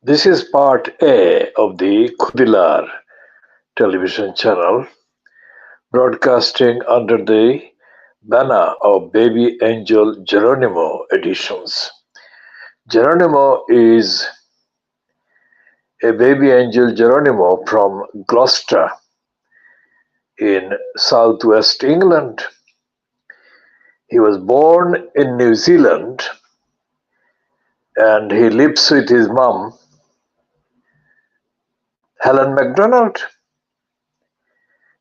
This is part A of the Kudilar television channel, broadcasting under the banner of Baby Angel Geronimo Editions. Geronimo is a baby angel Geronimo from Gloucester in southwest England. He was born in New Zealand and he lives with his mum, Helen MacDonald.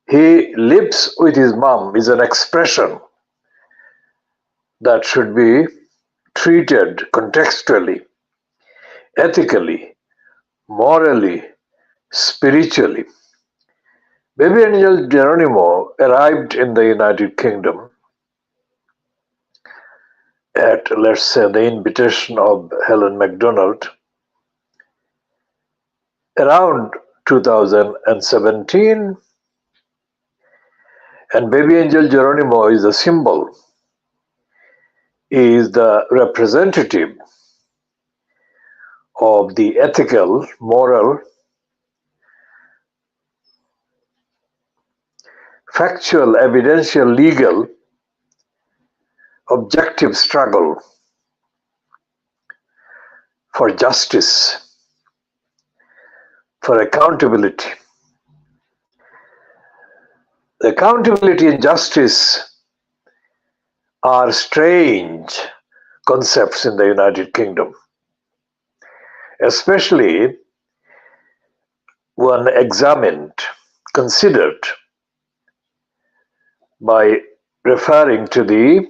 He lives with his mum is an expression that should be treated contextually, ethically, morally, spiritually. Baby angel Geronimo arrived in the United Kingdom at, let's say, the invitation of Helen MacDonald around 2017, and baby angel Geronimo is a symbol, is the representative of the ethical, moral, factual, evidential, legal, objective struggle for justice, for accountability. Accountability and justice are strange concepts in the United Kingdom, especially when examined, considered by referring to the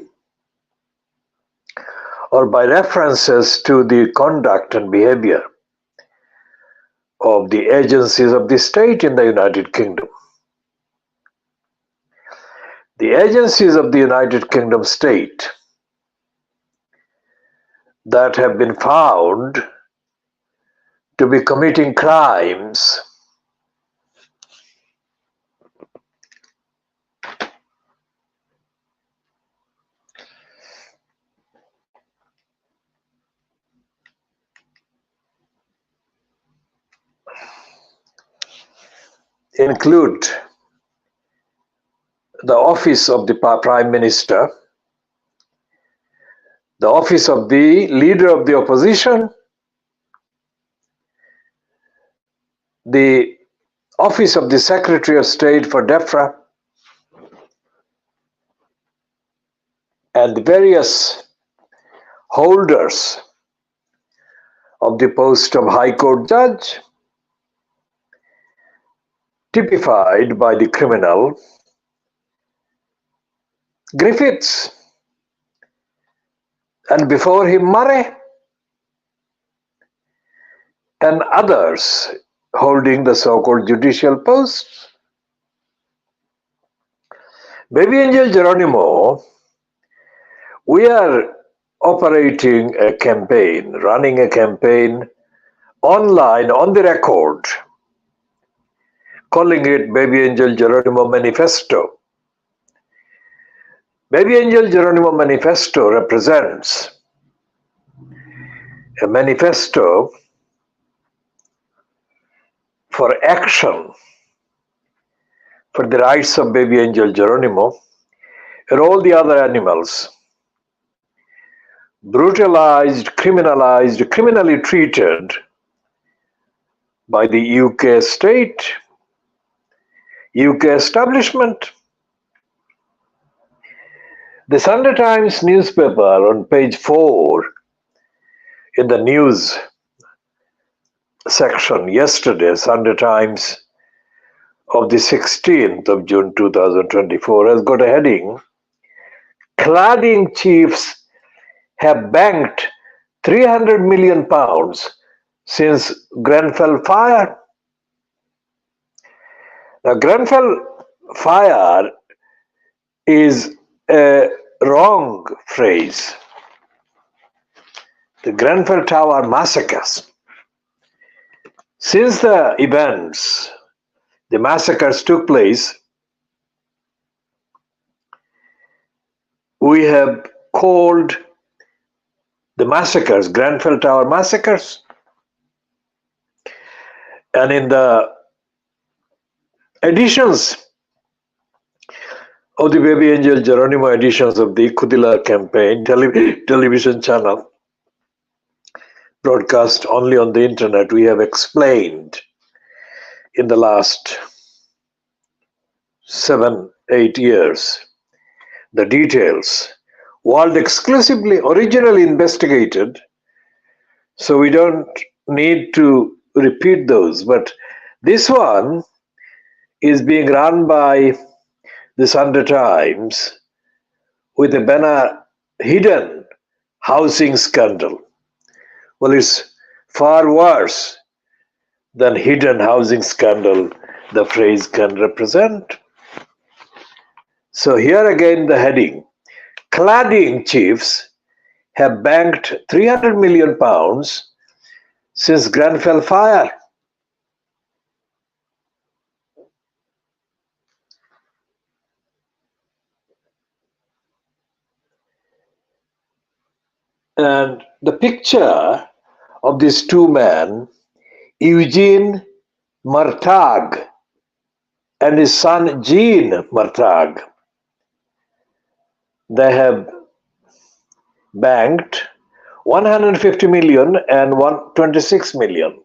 or by references to the conduct and behavior of the agencies of the state in the United Kingdom. The agencies of the United Kingdom state that have been found to be committing crimes include the office of the Prime Minister, the office of the Leader of the Opposition, the office of the Secretary of State for DEFRA, and the various holders of the post of High Court judge, typified by the criminal Griffiths, and before him Murray, and others holding the so-called judicial posts. Baby angel Geronimo, we are operating a campaign, running a campaign online on the record, calling it Baby Angel Geronimo Manifesto. Baby Angel Geronimo Manifesto represents a manifesto for action for the rights of baby angel Geronimo and all the other animals brutalized, criminalized, criminally treated by the UK state, UK establishment. The Sunday Times newspaper on page 4 in the news section yesterday, Sunday Times of the 16th of June 2024, has got a heading, cladding chiefs have banked £300 million since Grenfell fire. Now, Grenfell fire is a wrong phrase. The Grenfell Tower massacres. Since the events, the massacres took place, we have called the massacres Grenfell Tower massacres. And in the editions of the Baby Angel Geronimo editions of the Kudila campaign television channel, broadcast only on the internet, we have explained in the last 7-8 years the details, world exclusively originally investigated, so we don't need to repeat those. But this one is being run by the Sunday Times with a banner, hidden housing scandal. Well, it's far worse than hidden housing scandal the phrase can represent. So here again the heading, cladding chiefs have banked £300 million since Grenfell fire. And the picture of these two men, Eugene Martag and his son Jean Martag, they have banked 150 million and 126 million.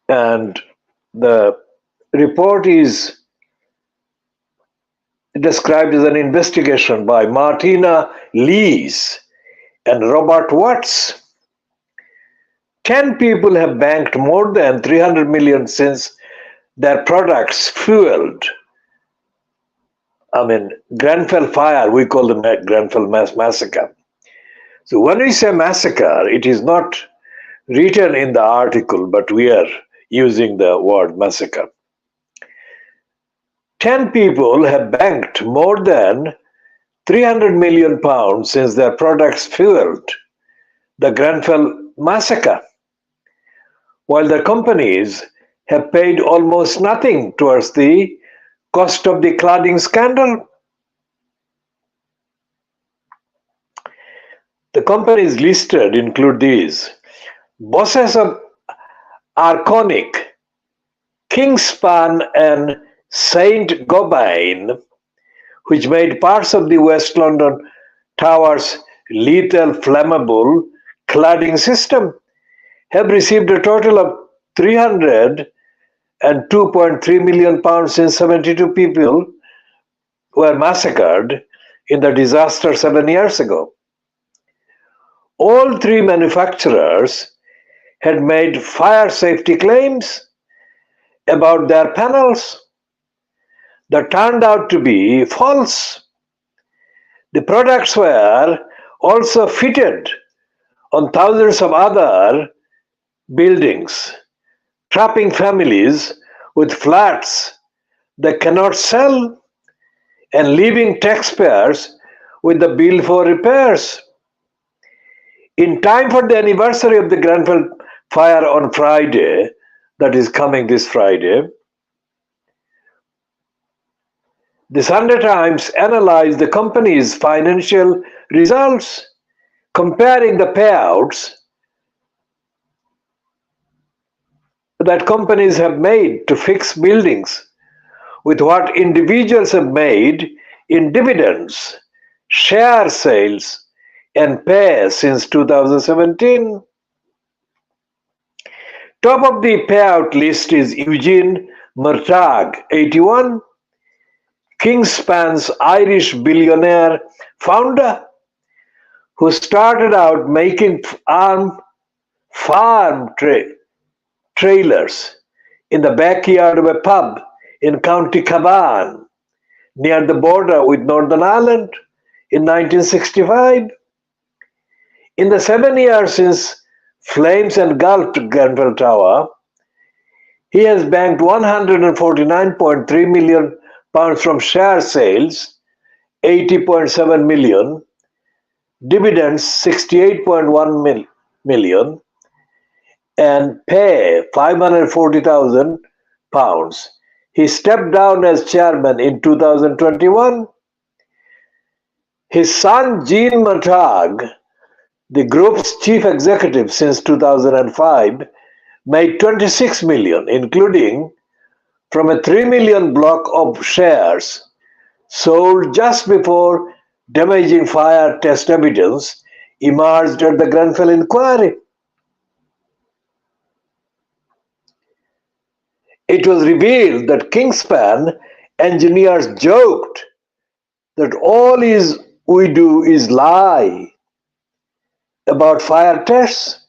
And the report is described as an investigation by Martina Lees and Robert Watts. 10 people have banked more than 300 million since their products fueled. Grenfell fire, we call the Grenfell massacre. So when we say massacre, it is not written in the article, but we are using the word massacre. 10 people have banked more than 300 million pounds since their products fueled the Grenfell massacre, while the companies have paid almost nothing towards the cost of the cladding scandal. The companies listed include these: Bosses of Arconic, Kingspan and Saint Gobain, which made parts of the West London Tower's lethal flammable cladding system, have received a total of 302.3 million pounds since 72 people were massacred in the disaster 7 years ago. All three manufacturers had made fire safety claims about their panels that turned out to be false. The products were also fitted on thousands of other buildings, trapping families with flats they cannot sell and leaving taxpayers with the bill for repairs. In time for the anniversary of the Grenfell fire on Friday, that is coming this Friday, the Sunday Times analyzed the company's financial results, comparing the payouts that companies have made to fix buildings with what individuals have made in dividends, share sales, and pay since 2017. Top of the payout list is Eugene Martag, 81, Kingspan's Irish billionaire founder, who started out making farm trailers in the backyard of a pub in County Cavan, near the border with Northern Ireland, in 1965. In the 7 years since flames engulfed Grenfell Tower, he has banked 149.3 million pounds from share sales, 80.7 million, dividends 68.1 million, and pay 540,000 pounds. He stepped down as chairman in 2021. His son Jean Martag, the group's chief executive since 2005, made 26 million, including from a 3 million block of shares sold just before damaging fire test evidence emerged at the Grenfell inquiry. It was revealed that Kingspan engineers joked that all we do is lie about fire tests.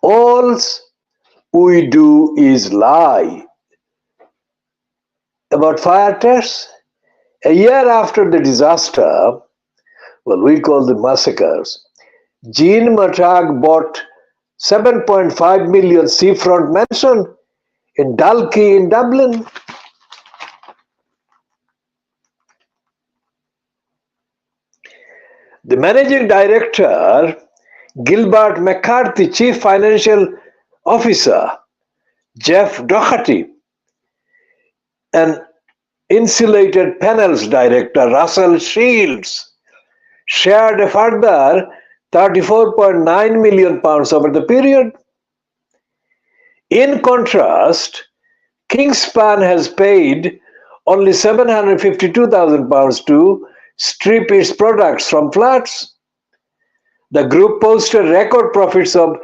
All we do is lie about fire tests. A year after the disaster, well, we call them massacres, Jean Matag bought 7.5 million seafront mansion in Dalkey in Dublin. The managing director, Gilbert McCarthy, chief financial officer, Jeff Doherty, and insulated panels director, Russell Shields, shared a further £34.9 million over the period. In contrast, Kingspan has paid only £752,000 to strip its products from flats. The group posted record profits of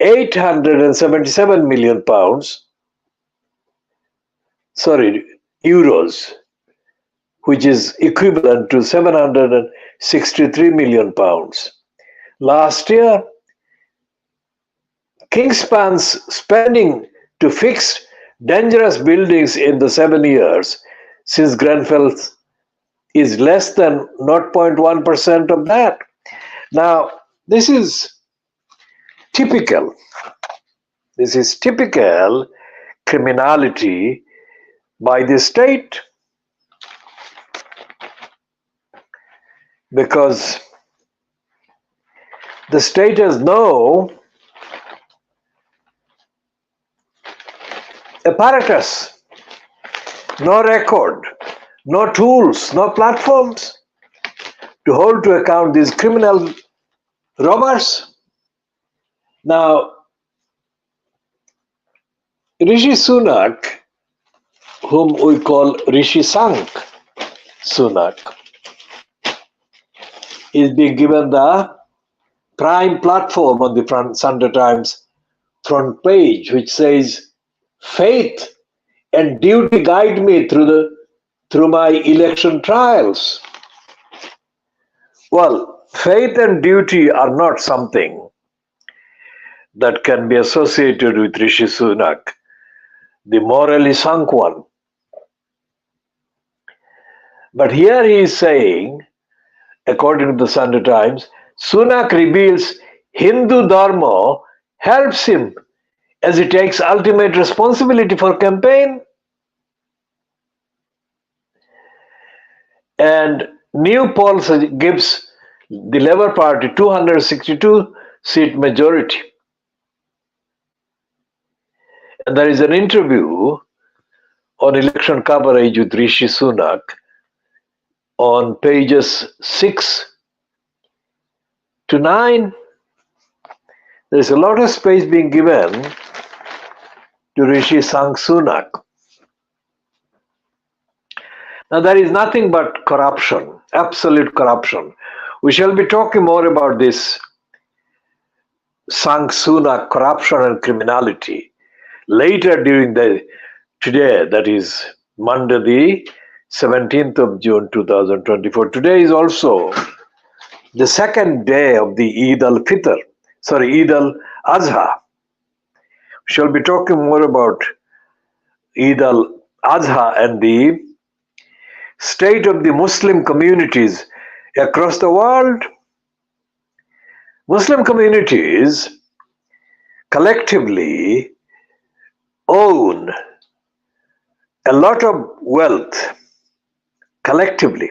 £877 million, euros, which is equivalent to £763 million. Last year, Kingspan's spending to fix dangerous buildings in the 7 years since Grenfell is less than 0.1% of that. Now, this is typical. This is typical criminality by the state, because the state has no apparatus, no record, no tools, no platforms to hold to account these criminal robbers. Now, Rishi Sunak, whom we call Rishi Sank Sunak, is being given the prime platform on the Sunday Times front page, which says, "Faith and duty guide me through my election trials." Well, faith and duty are not something that can be associated with Rishi Sunak, the morally sunk one. But here he is saying, according to the Sunday Times, Sunak reveals Hindu Dharma helps him as he takes ultimate responsibility for campaign. And new poll gives the Labour Party 262 seat majority. And there is an interview on election coverage with Rishi Sunak on pages 6 to 9. There is a lot of space being given to Rishi Sunak. Now, there is nothing but corruption, absolute corruption. We shall be talking more about this Sunak corruption and criminality later during today, that is Monday, the 17th of June 2024. Today is also the second day of the Eid al-Adha. We shall be talking more about Eid al-Adha and the state of the Muslim communities across the world. Muslim communities collectively own a lot of wealth, collectively.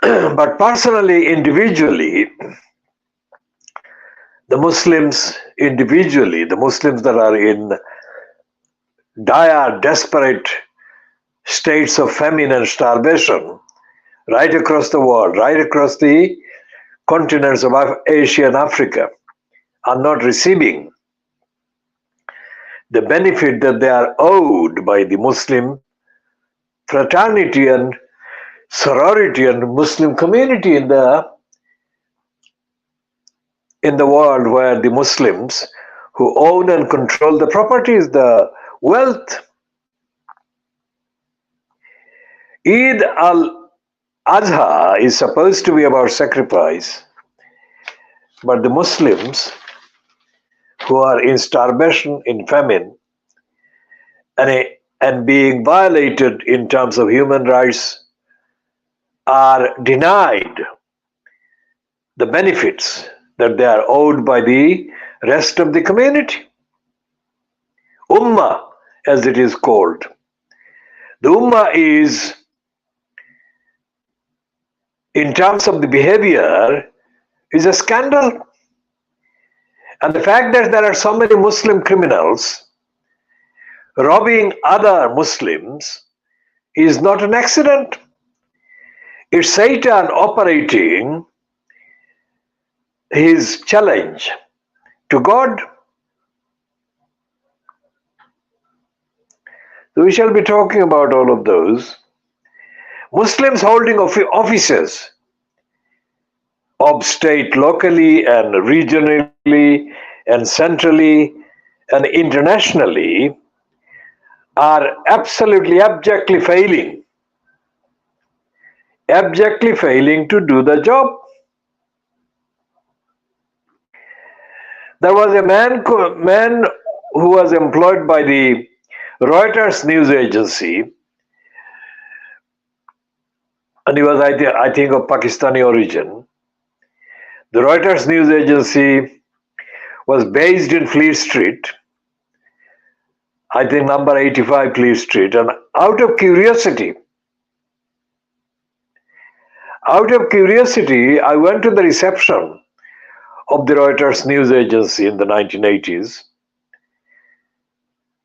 But personally, individually, the Muslims that are in dire, desperate states of famine and starvation, right across the world, right across the continents of Asia and Africa, are not receiving the benefit that they are owed by the Muslim fraternity and sorority and Muslim community in the world, where the Muslims who own and control the properties, the wealth. Eid al-Adha is supposed to be about sacrifice, but the Muslims who are in starvation, in famine, and being violated in terms of human rights are denied the benefits that they are owed by the rest of the community. Ummah, as it is called. The Ummah is, in terms of the behavior, is a scandal. And the fact that there are so many Muslim criminals robbing other Muslims is not an accident. It's Satan operating his challenge to God. So we shall be talking about all of those. Muslims holding offices of state locally and regionally and centrally and internationally are absolutely abjectly failing to do the job. There was a man who was employed by the Reuters news agency, and he was, I think, of Pakistani origin. The Reuters news agency was based in Fleet Street, I think number 85 Fleet Street, and out of curiosity, I went to the reception of the Reuters news agency in the 1980s.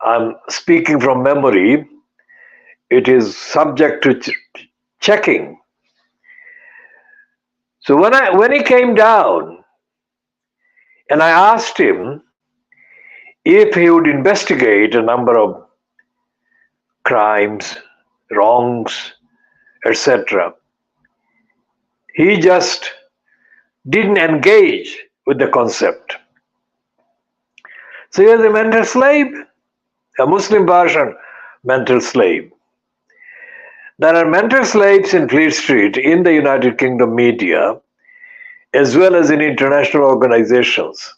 I'm speaking from memory. It is subject to checking. So when he came down, and I asked him if he would investigate a number of crimes, wrongs, etc., he just didn't engage with the concept. So he was a mental slave, a Muslim version mental slave. There are mental slaves in Fleet Street in the United Kingdom media, as well as in international organizations.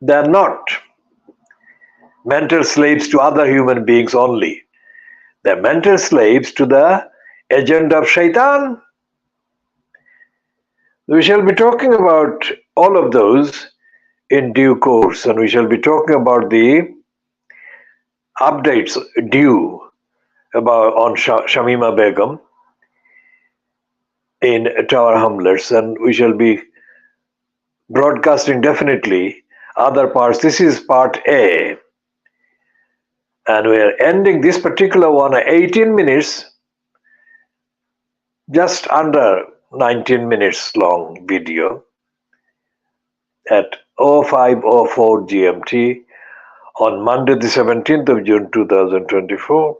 They are not mental slaves to other human beings only. They are mental slaves to the agenda of Shaitan. We shall be talking about all of those in due course, and we shall be talking about the updates due on Shamima Begum in Tower Hamlets, and we shall be broadcasting definitely other parts. This is part A, and we are ending this particular one at 18 minutes, just under 19 minutes long video at 0504 GMT on Monday the 17th of June 2024.